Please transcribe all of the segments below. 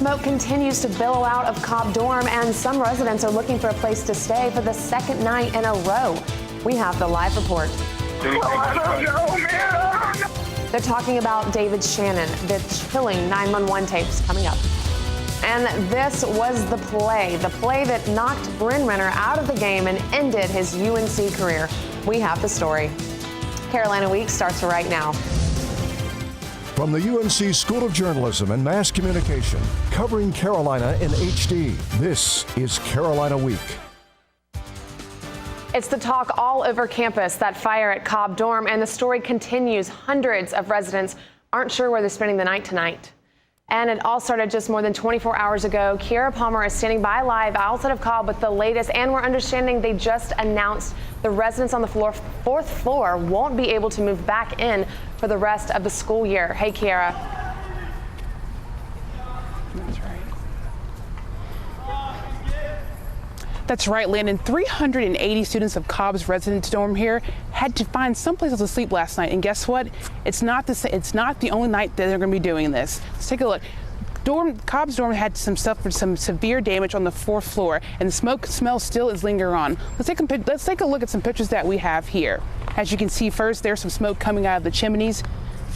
smoke continues to billow out of Cobb dorm, and some residents are looking for a place to stay for the second night in a row. We have the live report. I don't know, man. They're talking about David Shannon, the chilling 911 tapes coming up. And this was the play that knocked Bryn Renner out of the game and ended his UNC career. We have the story. Carolina Week starts right now. From the UNC School of Journalism and Mass Communication, covering Carolina in HD, this is Carolina Week. It's the talk all over campus, that fire at Cobb dorm, and the story continues. Hundreds of residents aren't sure where they're spending the night tonight. And it all started just more than 24 hours ago. Kiera Palmer is standing by live outside of Cobb with the latest, and we're understanding they just announced the residents on the fourth floor won't be able to move back in for the rest of the school year. Hey, Kiera. That's right, Landon. 380 students of Cobb's residence dorm here had to find someplace to sleep last night. And guess what? It's not the only night that they're going to be doing this. Let's take a look. Cobb's dorm had some severe damage on the fourth floor, and the smoke smell still is lingering on. Let's take a look at some pictures that we have here. As you can see, first, there's some smoke coming out of the chimneys.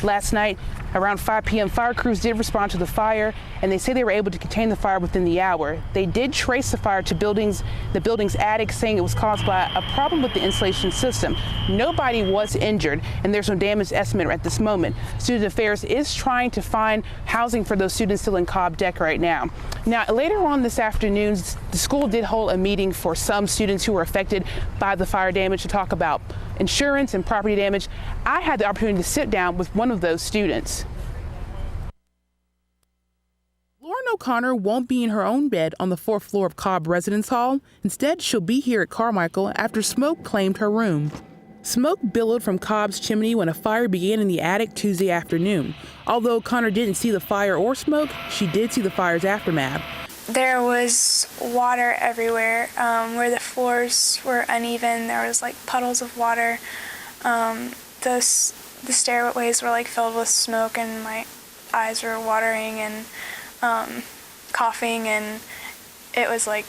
Last night, around 5 p.m., fire crews did respond to the fire, and they say they were able to contain the fire within the hour. They did trace the fire to the building's attic, saying it was caused by a problem with the insulation system. Nobody was injured, and there's no damage estimate at this moment. Student Affairs is trying to find housing for those students still in Cobb Deck right now. Now, later on this afternoon, the school did hold a meeting for some students who were affected by the fire damage to talk about insurance and property damage. I had the opportunity to sit down with one of those students. Lauren O'Connor won't be in her own bed on the fourth floor of Cobb Residence Hall. Instead, she'll be here at Carmichael after smoke claimed her room. Smoke billowed from Cobb's chimney when a fire began in the attic Tuesday afternoon. Although O'Connor didn't see the fire or smoke, she did see the fire's aftermath. There was water everywhere. Where the floors were uneven, there was like puddles of water. The stairways were like filled with smoke, and my eyes were watering and coughing, and it was like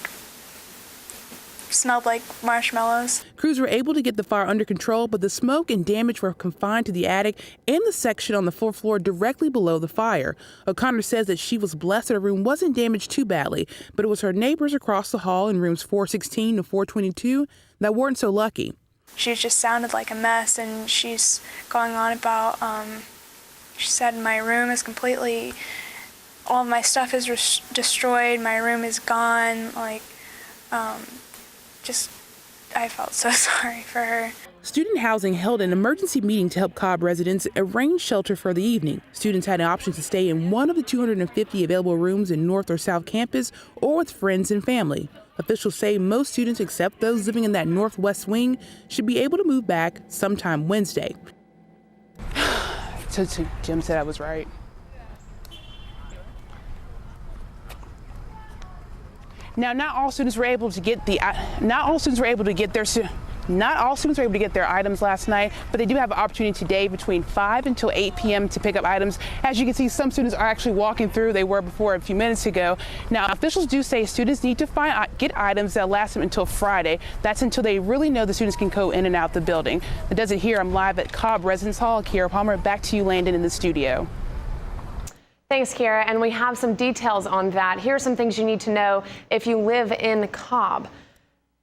smelled like marshmallows. Crews were able to get the fire under control, but the smoke and damage were confined to the attic and the section on the fourth floor directly below the fire. O'Connor says that she was blessed that her room wasn't damaged too badly, but it was her neighbors across the hall in rooms 416 to 422 that weren't so lucky. She just sounded like a mess, and she's going on about, she said, my room is completely, all of my stuff is destroyed, my room is gone, like, I felt so sorry for her. Student Housing held an emergency meeting to help Cobb residents arrange shelter for the evening. Students had an option to stay in one of the 250 available rooms in North or South Campus or with friends and family. Officials say most students, except those living in that northwest wing, should be able to move back sometime Wednesday. So Jim said I was right. Now, not all students were able to get their items last night, but they do have an opportunity today between 5 until 8 p.m. to pick up items. As you can see, some students are actually walking through. They were before a few minutes ago. Now, officials do say students need to get items that last them until Friday. That's until they really know the students can go in and out the building. That does it here. I'm live at Cobb Residence Hall. Kiera Palmer, back to you, Landon, in the studio. Thanks, Kiera, and we have some details on that. Here are some things you need to know if you live in Cobb.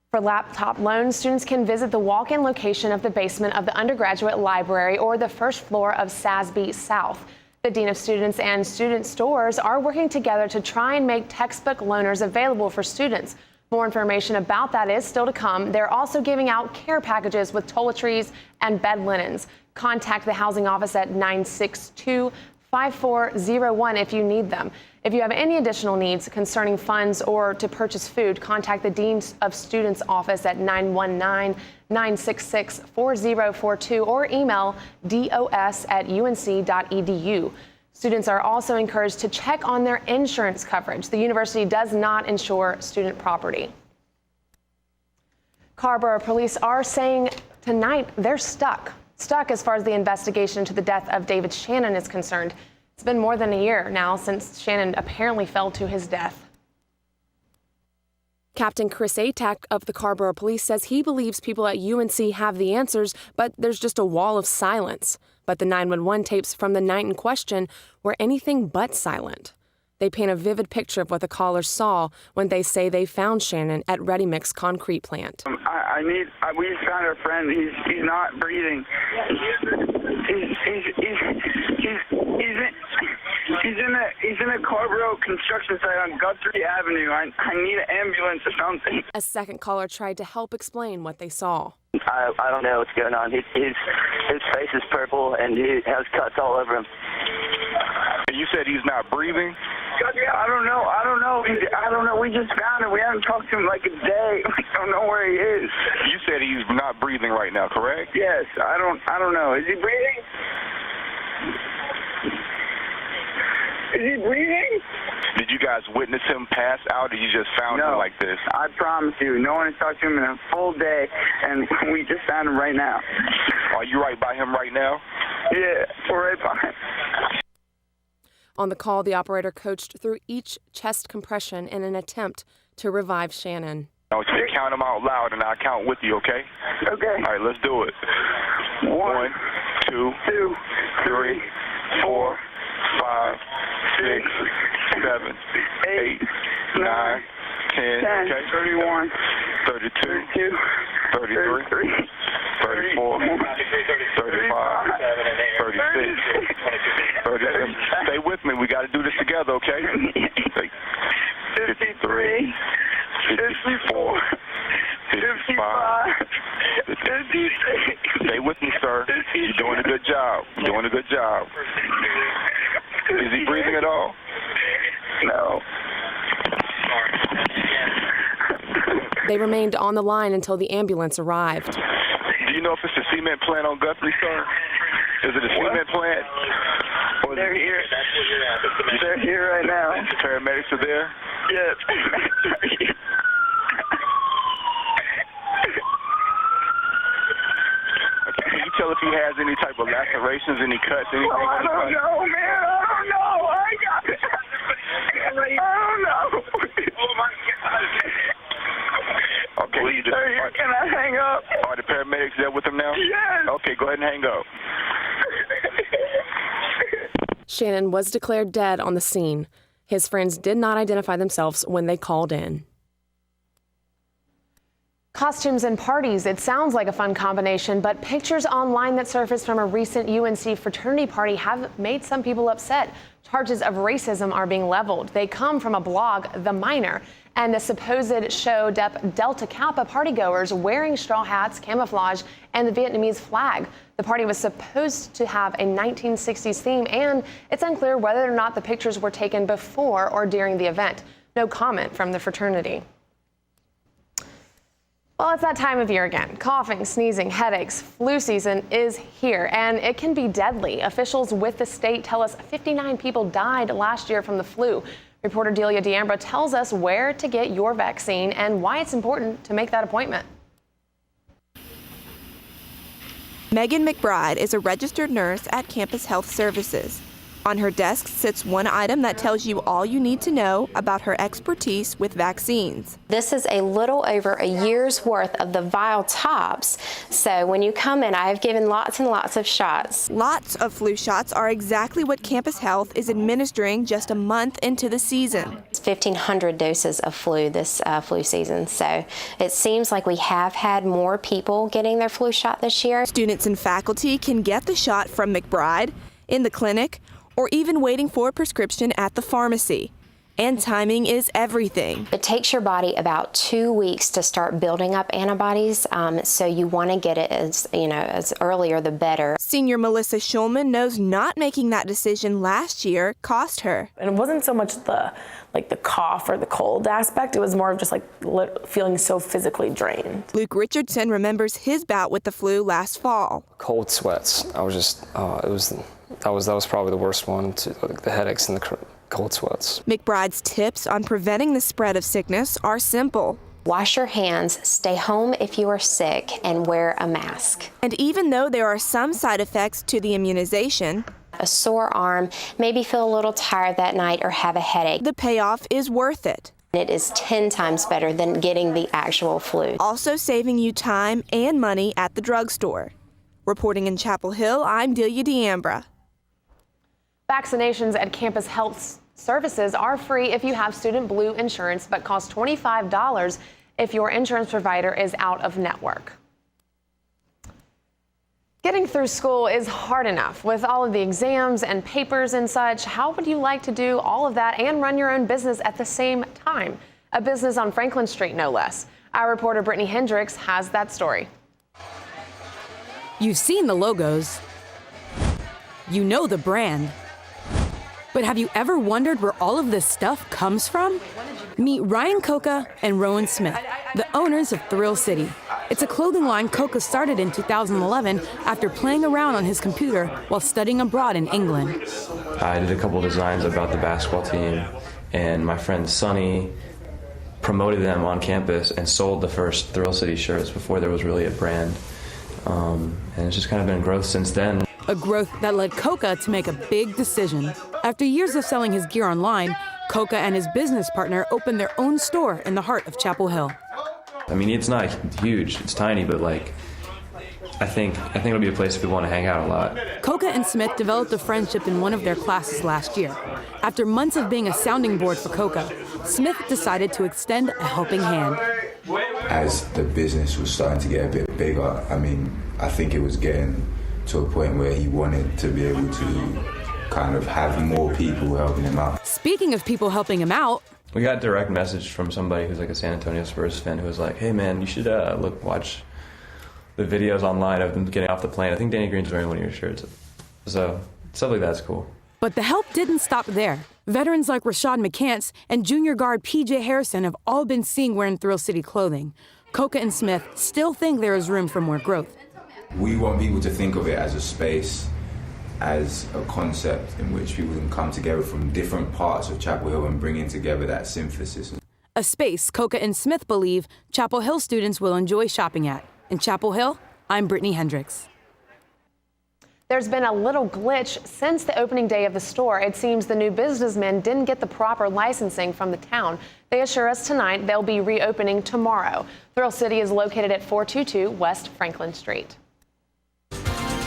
For laptop loans, students can visit the walk-in location of the basement of the undergraduate library or the first floor of SASB South. The Dean of Students and student stores are working together to try and make textbook loaners available for students. More information about that is still to come. They're also giving out care packages with toiletries and bed linens. Contact the housing office at 962-5401 if you need them. If you have any additional needs concerning funds or to purchase food, contact the Dean of Students office at 919-966-4042 or email dos@unc.edu. Students are also encouraged to check on their insurance coverage. The university does not insure student property. Carrboro police are saying tonight they're stuck as far as the investigation into the death of David Shannon is concerned. It's been more than a year now since Shannon apparently fell to his death. Captain Chris Atack of the Carrboro Police says he believes people at UNC have the answers, but there's just a wall of silence. But the 911 tapes from the night in question were anything but silent. They paint a vivid picture of what the callers saw when they say they found Shannon at Ready Mix concrete plant. We found our friend. He's not breathing. He's in a Carrboro construction site on Guthrie Avenue. I need an ambulance or something. A second caller tried to help explain what they saw. I don't know what's going on. His face is purple and he has cuts all over him. You said he's not breathing? I don't know. We just found him. We haven't talked to him like a day. We don't know where he is. You said he's not breathing right now, correct? Yes. I don't know. Is he breathing? Is he breathing? Did you guys witness him pass out, or you just found him like this? I promise you, no one has talked to him in a full day, and we just found him right now. Are you right by him right now? Yeah, we're right by him. On the call, the operator coached through each chest compression in an attempt to revive Shannon. I want you to count them out loud, and I'll count with you, okay? Okay. All right, let's do it. 1, 2, 3, 4, 5, 6, 7, 8, 9, 10, okay? 31, 32, 33, 34, 35, 36, 37. Stay with me. We got to do this together, okay? 53, 54, 55, 56. Stay with me, sir. You're doing a good job. You're doing a good job. Is he breathing at all? No. They remained on the line until the ambulance arrived. Do you know if it's a cement plant on Guthrie, sir? Is it a cement plant? Or they're here. They're here right now. The paramedics are there? Yes. Okay, can you tell if he has any type of lacerations, any cuts, anything? Oh, I don't know, man. I don't know. I got it. I don't know. Oh, my God. Okay, please, sir, can I hang up? Are the paramedics there with him now? Yes. Okay, go ahead and hang up. Shannon was declared dead on the scene. His friends did not identify themselves when they called in. Costumes and parties, it sounds like a fun combination, but pictures online that surfaced from a recent UNC fraternity party have made some people upset. Charges of racism are being leveled. They come from a blog, The Miner, and the supposed show Delta Kappa partygoers wearing straw hats, camouflage, and the Vietnamese flag. The party was supposed to have a 1960s theme, and it's unclear whether or not the pictures were taken before or during the event. No comment from the fraternity. Well, it's that time of year again. Coughing, sneezing, headaches, flu season is here, and it can be deadly. Officials with the state tell us 59 people died last year from the flu. Reporter Delia D'Ambra tells us where to get your vaccine and why it's important to make that appointment. Megan McBride is a registered nurse at Campus Health Services. On her desk sits one item that tells you all you need to know about her expertise with vaccines. This is a little over a year's worth of the vial tops. So when you come in, I have given lots and lots of shots. Lots of flu shots are exactly what Campus Health is administering just a month into the season. It's 1,500 doses of flu this flu season. So it seems like we have had more people getting their flu shot this year. Students and faculty can get the shot from McBride, in the clinic, or even waiting for a prescription at the pharmacy. And timing is everything. It takes your body about 2 weeks to start building up antibodies, so you want to get it as earlier the better. Senior Melissa Schulman knows not making that decision last year cost her. And it wasn't so much the cough or the cold aspect, it was more of just feeling so physically drained. Luke Richardson remembers his bout with the flu last fall. Cold sweats. I was just, that was probably the worst one, the headaches and the cold sweats. McBride's tips on preventing the spread of sickness are simple. Wash your hands, stay home if you are sick, and wear a mask. And even though there are some side effects to the immunization, A sore arm, maybe feel a little tired that night or have a headache. The payoff is worth it. It is 10 times better than getting the actual flu. Also saving you time and money at the drugstore. Reporting in Chapel Hill, I'm Delia D'Ambra. Vaccinations at campus health services are free if you have Student Blue insurance, but cost $25 if your insurance provider is out of network. Getting through school is hard enough with all of the exams and papers and such. How would you like to do all of that and run your own business at the same time? A business on Franklin Street, no less. Our reporter Brittany Hendricks has that story. You've seen the logos. You know the brand. But have you ever wondered where all of this stuff comes from? Meet Ryan Coca and Rowan Smith, the owners of Thrill City. It's a clothing line Coca started in 2011 after playing around on his computer while studying abroad in England. I did a couple designs about the basketball team, and my friend Sonny promoted them on campus and sold the first Thrill City shirts before there was really a brand. And it's just kind of been growth since then. A growth that led Coca to make a big decision. After years of selling his gear online, Coca and his business partner opened their own store in the heart of Chapel Hill. I mean, it's not huge, it's tiny, but like, I think it'll be a place we want to hang out a lot. Coca and Smith developed a friendship in one of their classes last year. After months of being a sounding board for Coca, Smith decided to extend a helping hand. As the business was starting to get a bit bigger, I think it was getting to a point where he wanted to be able to kind of have more people helping him out. Speaking of people helping him out, we got a direct message from somebody who's like a San Antonio Spurs fan who was like, hey man, you should watch the videos online of them getting off the plane. I think Danny Green's wearing one of your shirts. So stuff like that's cool. But the help didn't stop there. Veterans like Rashad McCants and junior guard PJ Harrison have all been seen wearing Thrill City clothing. Coca and Smith still think there is room for more growth. We want people to think of it as a space, as a concept in which people can come together from different parts of Chapel Hill and bringing together that synthesis. A space Coca and Smith believe Chapel Hill students will enjoy shopping at. In Chapel Hill, I'm Brittany Hendricks. There's been a little glitch since the opening day of the store. It seems the new businessmen didn't get the proper licensing from the town. They assure us tonight they'll be reopening tomorrow. Thrill City is located at 422 West Franklin Street.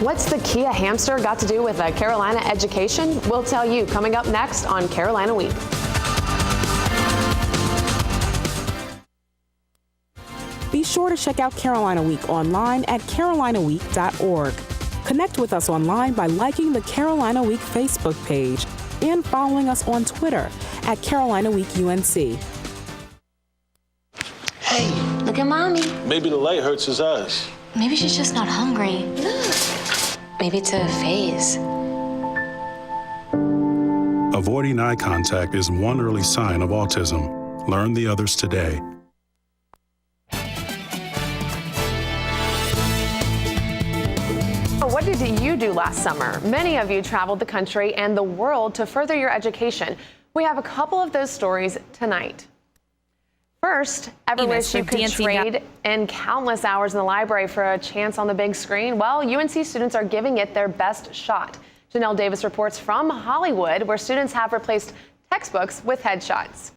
What's the Kia hamster got to do with a Carolina education? We'll tell you coming up next on Carolina Week. Be sure to check out Carolina Week online at carolinaweek.org. Connect with us online by liking the Carolina Week Facebook page and following us on Twitter at Carolina Week UNC. Hey, look at Mommy. Maybe the light hurts his eyes. Maybe she's just not hungry. Look. Maybe it's a phase. Avoiding eye contact is one early sign of autism. Learn the others today. What did you do last summer? Many of you traveled the country and the world to further your education. We have a couple of those stories tonight. First, ever wish you could trade in countless hours in the library for a chance on the big screen? Well, UNC students are giving it their best shot. Janelle Davis reports from Hollywood, where students have replaced textbooks with headshots.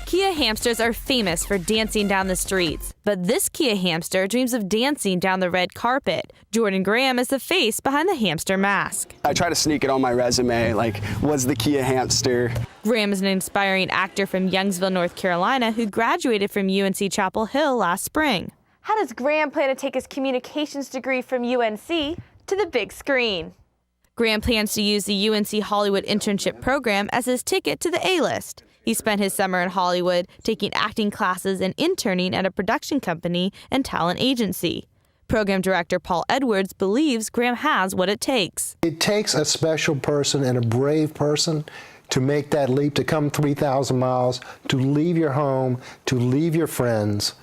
Kia hamsters are famous for dancing down the streets, but this Kia hamster dreams of dancing down the red carpet. Jordan Graham is the face behind the hamster mask. I try to sneak it on my resume, like, was the Kia hamster. Graham is an inspiring actor from Youngsville, North Carolina, who graduated from UNC-Chapel Hill last spring. How does Graham plan to take his communications degree from UNC to the big screen? Graham plans to use the UNC Hollywood internship program as his ticket to the A-list. He spent his summer in Hollywood taking acting classes and interning at a production company and talent agency. Program director Paul Edwards believes Graham has what it takes. It takes a special person and a brave person to make that leap, to come 3,000 miles, to leave your home, to leave your friends,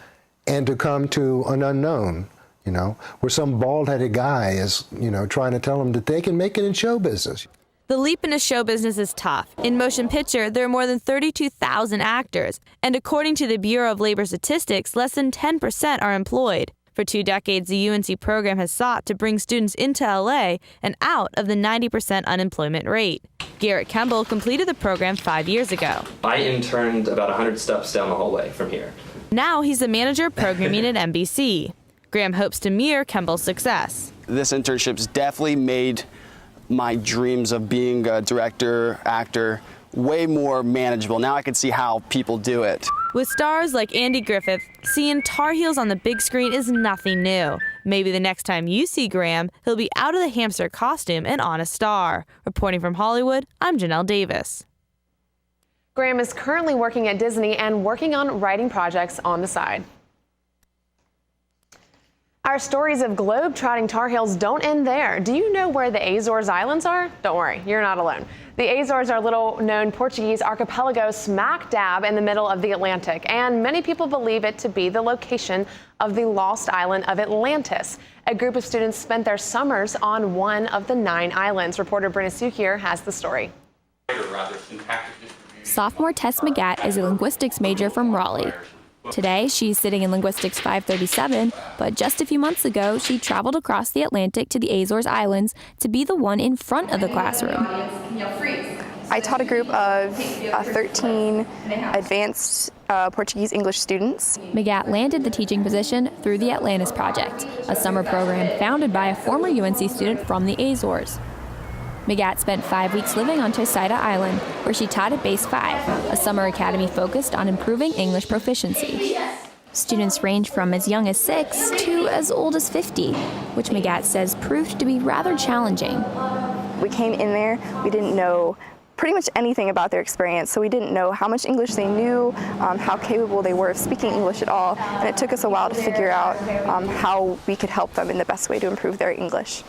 and to come to an unknown, where some bald-headed guy is, trying to tell them that they can make it in show business. The leap into show business is tough. In motion picture, there are more than 32,000 actors, and according to the Bureau of Labor Statistics, less than 10% are employed. For 2 decades, the UNC program has sought to bring students into LA and out of the 90% unemployment rate. Garrett Kemble completed the program 5 years ago. I interned about 100 steps down the hallway from here. Now he's the manager of programming at NBC. Graham hopes to mirror Kemble's success. This internship's definitely made my dreams of being a director, actor, way more manageable. Now I can see how people do it. With stars like Andy Griffith, seeing Tar Heels on the big screen is nothing new. Maybe the next time you see Graham, he'll be out of the hamster costume and on a star. Reporting from Hollywood, I'm Janelle Davis. Graham is currently working at Disney and working on writing projects on the side. Our stories of globe-trotting Tar Heels don't end there. Do you know where the Azores Islands are? Don't worry, you're not alone. The Azores are a little-known Portuguese archipelago smack dab in the middle of the Atlantic, and many people believe it to be the location of the lost island of Atlantis. A group of students spent their summers on one of the 9 islands. Reporter Bryn Renner has the story. Sophomore Tess McGatt is a linguistics major from Raleigh. Today, she's sitting in Linguistics 537, but just a few months ago, she traveled across the Atlantic to the Azores Islands to be the one in front of the classroom. I taught a group of 13 advanced Portuguese English students. McGatt landed the teaching position through the Atlantis Project, a summer program founded by a former UNC student from the Azores. McGatt spent 5 weeks living on Terceira Island, where she taught at Base 5, a summer academy focused on improving English proficiency. Students range from as young as 6 to as old as 50, which McGatt says proved to be rather challenging. We came in there, we didn't know pretty much anything about their experience, so we didn't know how much English they knew, how capable they were of speaking English at all, and it took us a while to figure out how we could help them in the best way to improve their English.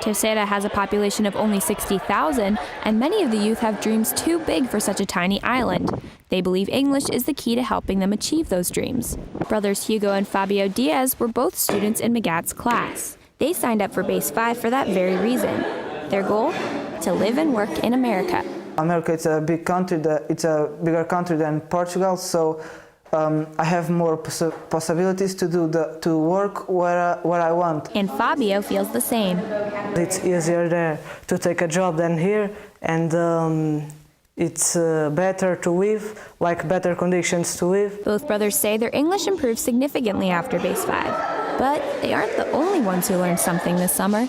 Terceira has a population of only 60,000, and many of the youth have dreams too big for such a tiny island. They believe English is the key to helping them achieve those dreams. Brothers Hugo and Fabio Diaz were both students in McGatt's class. They signed up for Base 5 for that very reason. Their goal? To live and work in America. America is a big country, it's a bigger country than Portugal, so I have more possibilities to work where I want. And Fabio feels the same. It's easier there to take a job than here, and it's better to live, like better conditions to live. Both brothers say their English improved significantly after Base 5. But they aren't the only ones who learned something this summer.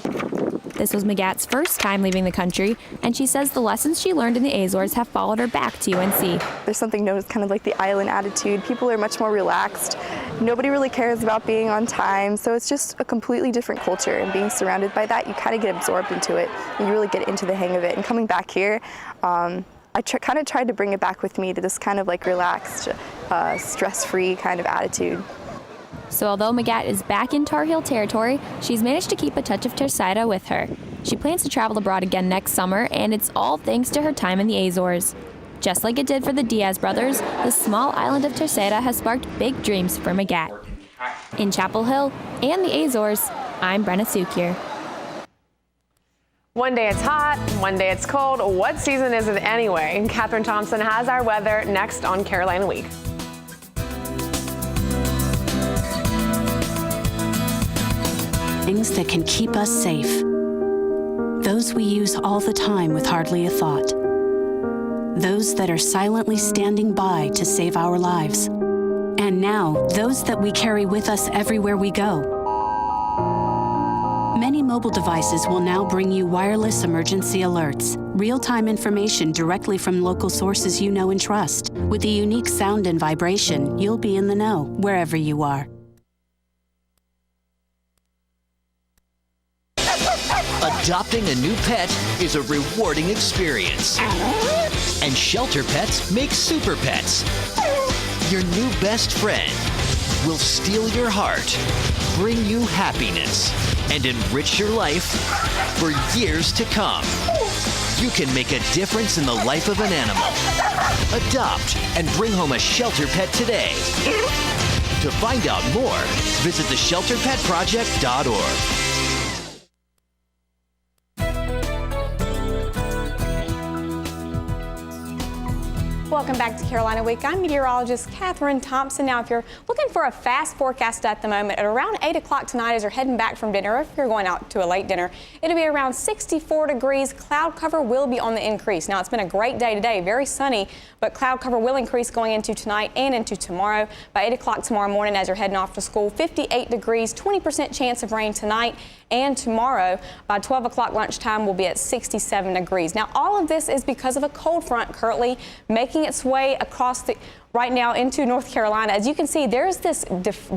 This was McGatt's first time leaving the country, and she says the lessons she learned in the Azores have followed her back to UNC. There's something known as kind of like the island attitude. People are much more relaxed. Nobody really cares about being on time, so it's just a completely different culture, and being surrounded by that, you kind of get absorbed into it, and you really get into the hang of it. And coming back here, I kind of tried to bring it back with me to this kind of like relaxed, stress-free kind of attitude. So although McGatt is back in Tar Heel territory, she's managed to keep a touch of Terceira with her. She plans to travel abroad again next summer, and it's all thanks to her time in the Azores. Just like it did for the Diaz brothers, the small island of Terceira has sparked big dreams for McGatt. In Chapel Hill and the Azores, I'm Bryn Renner. One day it's hot, one day it's cold. What season is it anyway? Catherine Thompson has our weather next on Carolina Week. Things that can keep us safe. Those we use all the time with hardly a thought. Those that are silently standing by to save our lives. And now, those that we carry with us everywhere we go. Many mobile devices will now bring you wireless emergency alerts, real-time information directly from local sources you know and trust. With the unique sound and vibration, you'll be in the know wherever you are. Adopting a new pet is a rewarding experience. And Shelter Pets makes super pets. Your new best friend will steal your heart, bring you happiness, and enrich your life for years to come. You can make a difference in the life of an animal. Adopt and bring home a Shelter Pet today. To find out more, visit theshelterpetproject.org. Welcome back to Carolina Week. I'm meteorologist Katherine Thompson. Now, if you're looking for a fast forecast at the moment, at around 8 o'clock tonight as you're heading back from dinner, or if you're going out to a late dinner, it'll be around 64 degrees. Cloud cover will be on the increase. Now, it's been a great day today, very sunny, but cloud cover will increase going into tonight and into tomorrow. By 8 o'clock tomorrow morning as you're heading off to school, 58 degrees, 20% chance of rain tonight and tomorrow. By 12 o'clock lunchtime, we'll be at 67 degrees. Now, all of this is because of a cold front currently making its way across right now into North Carolina. As you can see, there's this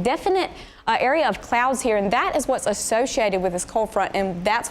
definite area of clouds here, and that is what's associated with this cold front, and that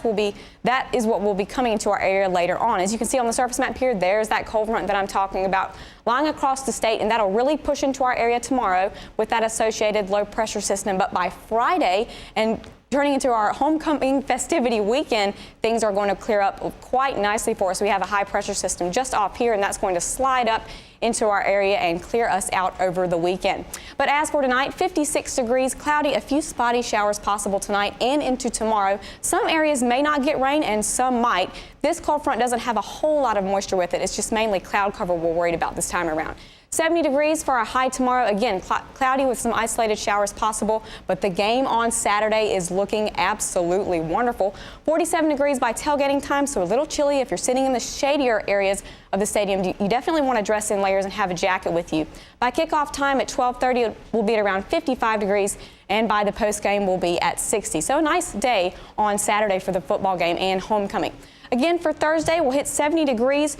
is what will be coming into our area later on. As you can see on the surface map here, there's that cold front that I'm talking about lying across the state, and that'll really push into our area tomorrow with that associated low pressure system. But by Friday and turning into our homecoming festivity weekend, things are going to clear up quite nicely for us. We have a high pressure system just off here, and that's going to slide up into our area and clear us out over the weekend. But as for tonight, 56 degrees, cloudy, a few spotty showers possible tonight and into tomorrow. Some areas may not get rain and some might. This cold front doesn't have a whole lot of moisture with it. It's just mainly cloud cover we're worried about this time around. 70 degrees for our high tomorrow. Again, cloudy with some isolated showers possible, but the game on Saturday is looking absolutely wonderful. 47 degrees by tailgating time, so a little chilly if you're sitting in the shadier areas of the stadium. You definitely want to dress in layers and have a jacket with you. By kickoff time at 12:30, we'll be at around 55 degrees, and by the post game, we'll be at 60. So a nice day on Saturday for the football game and homecoming. Again, for Thursday, we'll hit 70 degrees.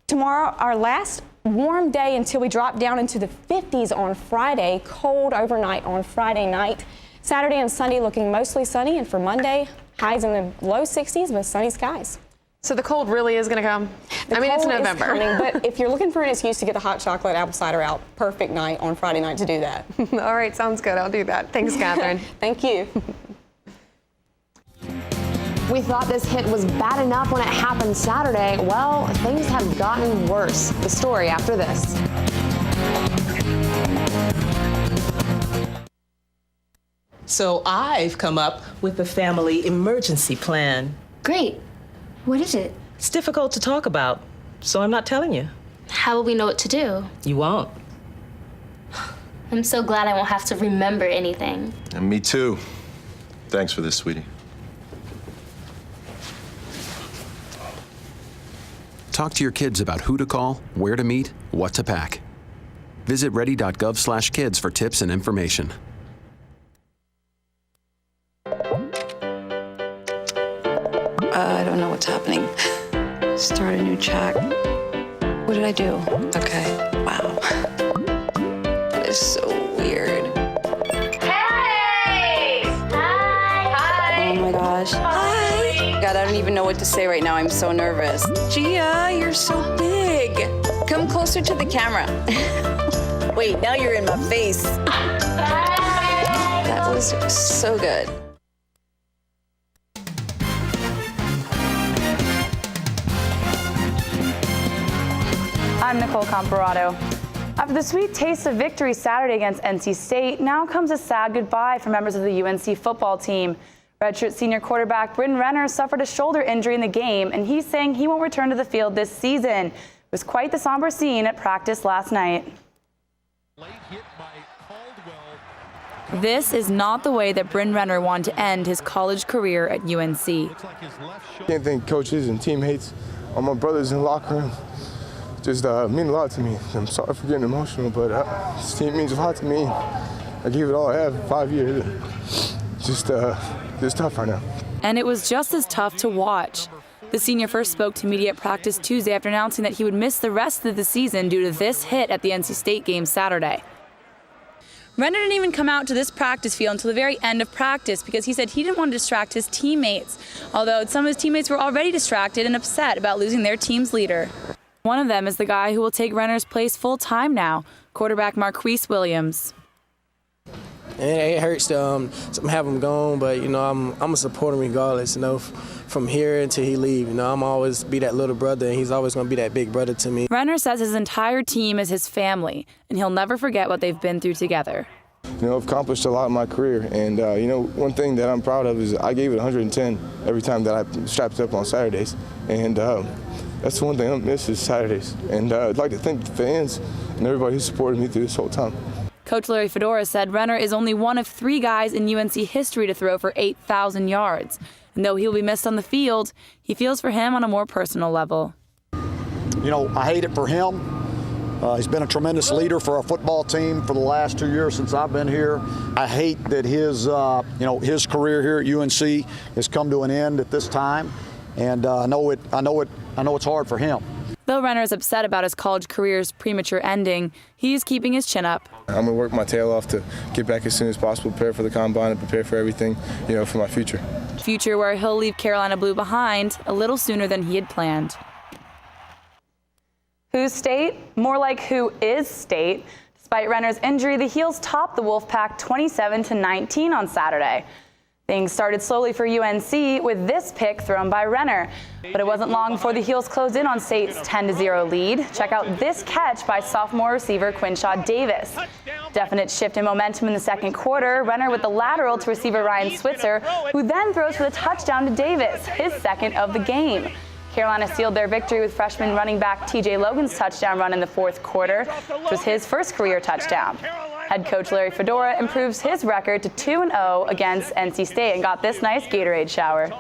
Tomorrow, our last warm day until we drop down into the 50s on Friday. Cold overnight on Friday night. Saturday and Sunday looking mostly sunny, and for Monday, highs in the low 60s with sunny skies. So the cold really is going to come? I mean, it's November. Coming, but if you're looking for an excuse to get the hot chocolate apple cider out, perfect night on Friday night to do that. All right, sounds good. I'll do that. Thanks, Katherine. Thank you. We thought this hit was bad enough when it happened Saturday. Well, things have gotten worse. The story after this. So I've come up with a family emergency plan. Great. What is it? It's difficult to talk about, so I'm not telling you. How will we know what to do? You won't. I'm so glad I won't have to remember anything. And me too. Thanks for this, sweetie. Talk to your kids about who to call, where to meet, what to pack. Visit ready.gov/kids for tips and information. I don't know what's happening. Start a new chat. What did I do? Okay. Wow. That is so weird. Hey! Hi! Oh my gosh. Hi! God, I don't even know what to say right now. I'm so nervous. Gia, you're so big. Come closer to the camera. Wait, now you're in my face. That was so good. I'm Nicole Comparato. After the sweet taste of victory Saturday against NC State, now comes a sad goodbye for members of the UNC football team. Redshirt senior quarterback Bryn Renner suffered a shoulder injury in the game, and he's saying he won't return to the field this season. It was quite the somber scene at practice last night. This is not the way that Bryn Renner wanted to end his college career at UNC. Can't thank coaches and teammates, all my brothers in the locker room. Just mean a lot to me. I'm sorry for getting emotional, but this team means a lot to me. I gave it all I have for 5 years. Just tough right now. And it was just as tough to watch. The senior first spoke to media at practice Tuesday after announcing that he would miss the rest of the season due to this hit at the NC State game Saturday. Renner didn't even come out to this practice field until the very end of practice because he said he didn't want to distract his teammates, although some of his teammates were already distracted and upset about losing their team's leader. One of them is the guy who will take Renner's place full-time now, quarterback Marquise Williams. It hurts to have him gone, but I'm a supporter regardless. From here until he leave, I'm always be that little brother, and he's always going to be that big brother to me. Renner says his entire team is his family, and he'll never forget what they've been through together. I've accomplished a lot in my career, and one thing that I'm proud of is I gave it 110 every time that I strapped up on Saturdays, and that's the one thing I miss is Saturdays. And I'd like to thank the fans and everybody who supported me through this whole time. Coach Larry Fedora said Renner is only one of 3 guys in UNC history to throw for 8,000 yards. And though he'll be missed on the field, he feels for him on a more personal level. You know, I hate it for him. He's been a tremendous leader for our football team for the last 2 years since I've been here. I hate that his, his career here at UNC has come to an end at this time, and I know it's hard for him. Though Renner is upset about his college career's premature ending, he's keeping his chin up. I'm going to work my tail off to get back as soon as possible, prepare for the combine, and prepare for everything, for my future. Future where he'll leave Carolina Blue behind a little sooner than he had planned. Whose state? More like who is state. Despite Renner's injury, the Heels topped the Wolfpack 27-19 on Saturday. Things started slowly for UNC with this pick thrown by Renner. But it wasn't long before the Heels closed in on State's 10-0 lead. Check out this catch by sophomore receiver Quinshaw Davis. Definite shift in momentum in the second quarter. Renner with the lateral to receiver Ryan Switzer, who then throws for the touchdown to Davis, his second of the game. Carolina sealed their victory with freshman running back TJ Logan's touchdown run in the fourth quarter, which was his first career touchdown. Head coach Larry Fedora improves his record to 2-0 against NC State and got this nice Gatorade shower.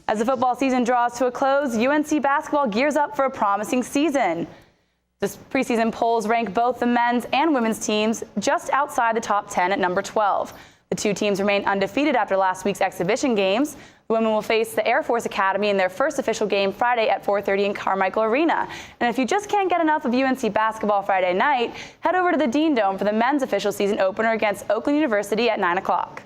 As the football season draws to a close, UNC basketball gears up for a promising season. The preseason polls rank both the men's and women's teams just outside the top 10 at number 12. The 2 teams remain undefeated after last week's exhibition games. The women will face the Air Force Academy in their first official game Friday at 4:30 in Carmichael Arena. And if you just can't get enough of UNC basketball Friday night, head over to the Dean Dome for the men's official season opener against Oakland University at 9 o'clock.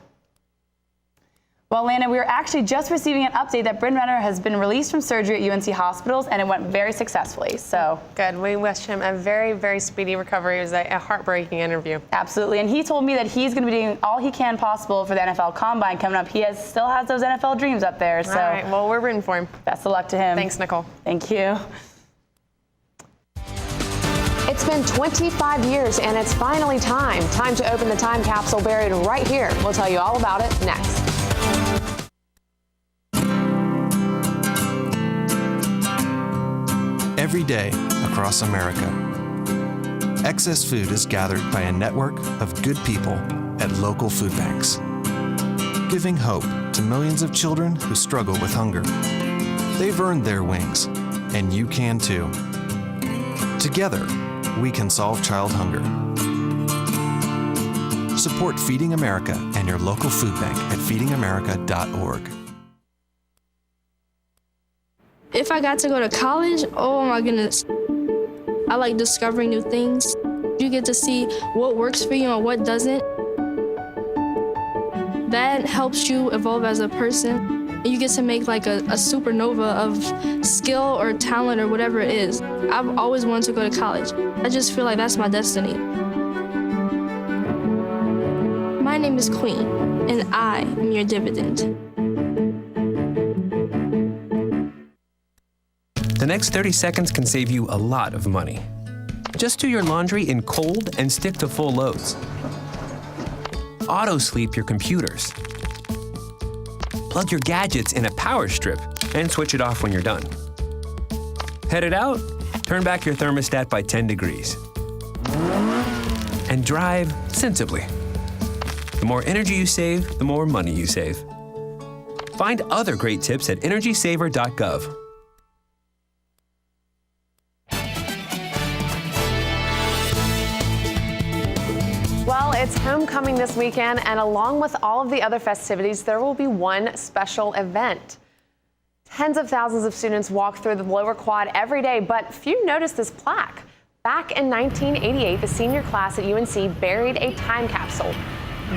Well, Lana, we were actually just receiving an update that Bryn Renner has been released from surgery at UNC hospitals, and it went very successfully. So good. We wish him a very, very speedy recovery. It was a heartbreaking interview. Absolutely. And he told me that he's going to be doing all he can possible for the NFL Combine coming up. He still has those NFL dreams up there. So, all right. Well, we're rooting for him. Best of luck to him. Thanks, Nicole. Thank you. It's been 25 years, and it's finally time. Time to open the time capsule buried right here. We'll tell you all about it next. Every day across America, excess food is gathered by a network of good people at local food banks, giving hope to millions of children who struggle with hunger. They've earned their wings, and you can too. Together, we can solve child hunger. Support Feeding America and your local food bank at feedingamerica.org. If I got to go to college, oh my goodness. I like discovering new things. You get to see what works for you and what doesn't. That helps you evolve as a person. You get to make like a supernova of skill or talent or whatever it is. I've always wanted to go to college. I just feel like that's my destiny. My name is Queen, and I am your dividend. The next 30 seconds can save you a lot of money. Just do your laundry in cold and stick to full loads. Auto-sleep your computers. Plug your gadgets in a power strip and switch it off when you're done. Headed out? Turn back your thermostat by 10 degrees. And drive sensibly. The more energy you save, the more money you save. Find other great tips at energysaver.gov. Well, it's homecoming this weekend, and along with all of the other festivities, there will be one special event. Tens of thousands of students walk through the lower quad every day, but few notice this plaque. Back in 1988, the senior class at UNC buried a time capsule.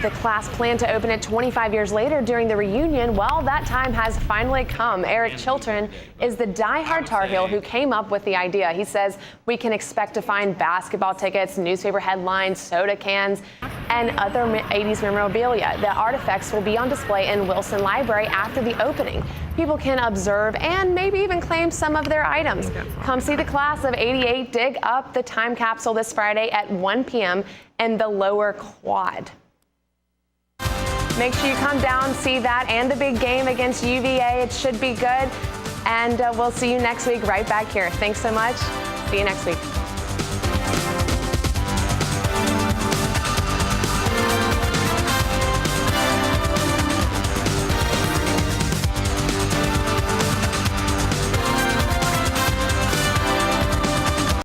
The class planned to open it 25 years later during the reunion. Well, that time has finally come. Eric Chiltern is the diehard Tar Heel who came up with the idea. He says we can expect to find basketball tickets, newspaper headlines, soda cans, and other 80s memorabilia. The artifacts will be on display in Wilson Library after the opening. People can observe and maybe even claim some of their items. Come see the class of '88 dig up the time capsule this Friday at 1 p.m. in the lower quad. Make sure you come down, see that, and the big game against UVA. It should be good. And we'll see you next week right back here. Thanks so much. See you next week.